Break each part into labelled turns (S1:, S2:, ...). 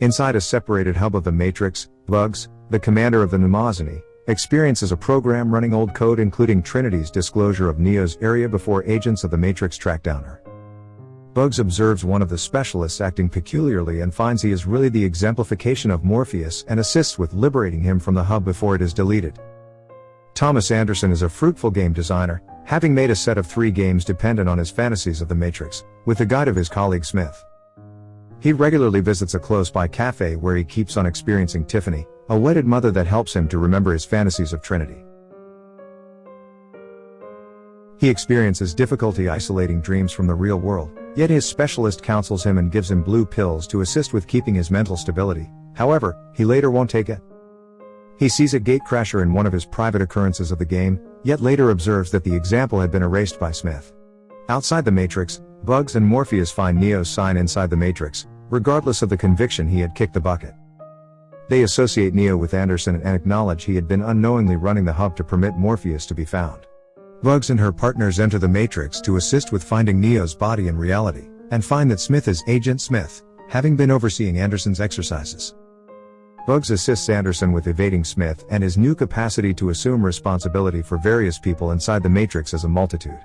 S1: Inside a separated hub of the Matrix, Bugs, the commander of the Mnemosyne, experiences a program running old code including Trinity's disclosure of Neo's area before agents of the Matrix track down her. Bugs observes one of the specialists acting peculiarly and finds he is really the exemplification of Morpheus and assists with liberating him from the hub before it is deleted. Thomas Anderson is a fruitful game designer, having made a set of 3 games dependent on his fantasies of the Matrix, with the guide of his colleague Smith. He regularly visits a close-by cafe where he keeps on experiencing Tiffany, a wedded mother that helps him to remember his fantasies of Trinity. He experiences difficulty isolating dreams from the real world, yet his specialist counsels him and gives him blue pills to assist with keeping his mental stability. However, he later won't take it. He sees a gatecrasher in one of his private occurrences of the game, yet later observes that the example had been erased by Smith. Outside the Matrix, Bugs and Morpheus find Neo's sign inside the Matrix, regardless of the conviction he had kicked the bucket. They associate Neo with Anderson and acknowledge he had been unknowingly running the hub to permit Morpheus to be found. Bugs and her partners enter the Matrix to assist with finding Neo's body in reality, and find that Smith is Agent Smith, having been overseeing Anderson's exercises. Bugs assists Anderson with evading Smith and his new capacity to assume responsibility for various people inside the Matrix as a multitude.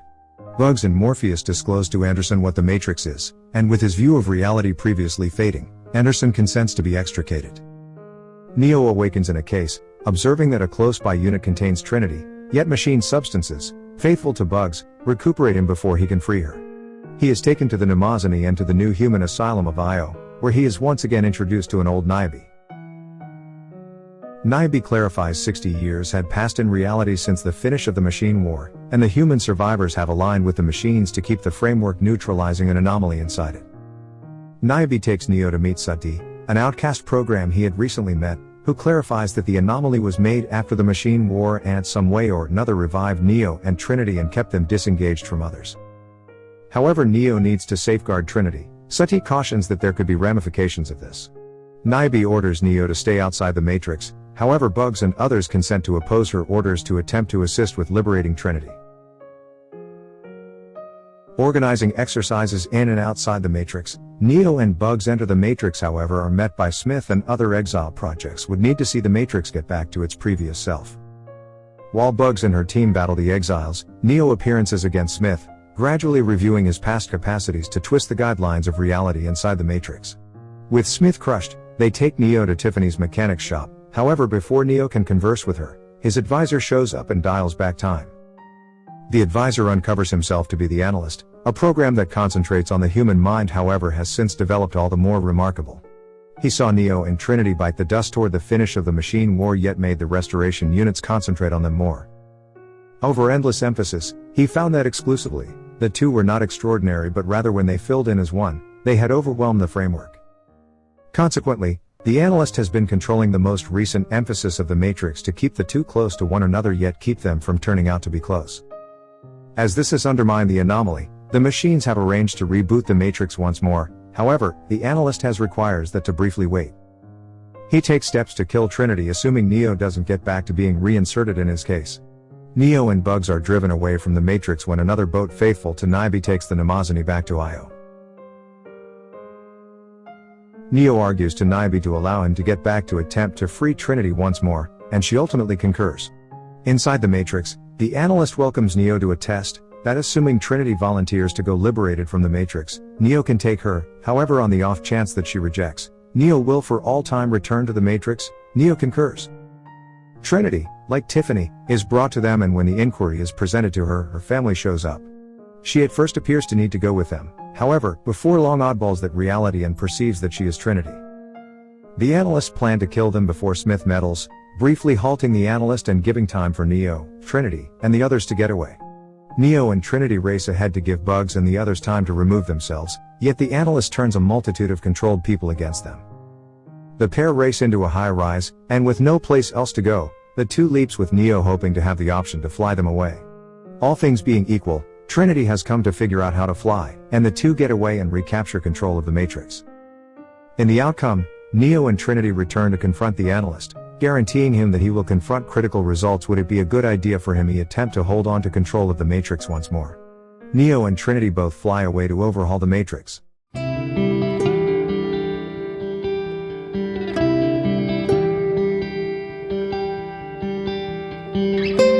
S1: Bugs and Morpheus disclose to Anderson what the Matrix is, and with his view of reality previously fading, Anderson consents to be extricated. Neo awakens in a case, observing that a close-by unit contains Trinity, yet machine substances, faithful to Bugs, recuperate him before he can free her. He is taken to the Mnemosyne and to the new human asylum of Io, where he is once again introduced to an old Niobe. Niobe clarifies 60 years had passed in reality since the finish of the machine war, and the human survivors have aligned with the machines to keep the framework neutralizing an anomaly inside it. Niobe takes Neo to meet Sati, an outcast program he had recently met, who clarifies that the anomaly was made after the machine war and some way or another revived Neo and Trinity and kept them disengaged from others. However, Neo needs to safeguard Trinity. Sati cautions that there could be ramifications of this. Niobe orders Neo to stay outside the Matrix, however Bugs and others consent to oppose her orders to attempt to assist with liberating Trinity. Organizing exercises in and outside the Matrix, Neo and Bugs enter the Matrix however are met by Smith and other exile projects would need to see the Matrix get back to its previous self. While Bugs and her team battle the exiles, Neo appearances against Smith, gradually reviewing his past capacities to twist the guidelines of reality inside the Matrix. With Smith crushed, they take Neo to Tiffany's mechanics shop, however before Neo can converse with her, his advisor shows up and dials back time. The advisor uncovers himself to be the Analyst, a program that concentrates on the human mind however has since developed all the more remarkable. He saw Neo and Trinity bite the dust toward the finish of the machine war yet made the restoration units concentrate on them more. Over endless emphasis, he found that exclusively, the two were not extraordinary but rather when they filled in as one, they had overwhelmed the framework. Consequently, the Analyst has been controlling the most recent emphasis of the Matrix to keep the two close to one another yet keep them from turning out to be close. As this has undermined the anomaly, the machines have arranged to reboot the Matrix once more, however, the Analyst has requires that to briefly wait. He takes steps to kill Trinity assuming Neo doesn't get back to being reinserted in his case. Neo and Bugs are driven away from the Matrix when another boat faithful to Niobe takes the Mnemosyne back to Io. Neo argues to Niobe to allow him to get back to attempt to free Trinity once more, and she ultimately concurs. Inside the Matrix, the Analyst welcomes Neo to a test, that assuming Trinity volunteers to go liberated from the Matrix, Neo can take her, however on the off chance that she rejects, Neo will for all time return to the Matrix, Neo concurs. Trinity, like Tiffany, is brought to them and when the inquiry is presented to her, her family shows up. She at first appears to need to go with them, however, before long oddballs that reality and perceives that she is Trinity. The Analyst plan to kill them before Smith meddles, briefly halting the Analyst and giving time for Neo, Trinity, and the others to get away. Neo and Trinity race ahead to give Bugs and the others time to remove themselves, yet the Analyst turns a multitude of controlled people against them. The pair race into a high-rise, and with no place else to go, the two leaps with Neo hoping to have the option to fly them away. All things being equal, Trinity has come to figure out how to fly, and the two get away and recapture control of the Matrix. In the outcome, Neo and Trinity return to confront the Analyst, guaranteeing him that he will confront critical results. Would it be a good idea for him he attempt to hold on to control of the Matrix once more? Neo and Trinity both fly away to overhaul the Matrix.
S2: you.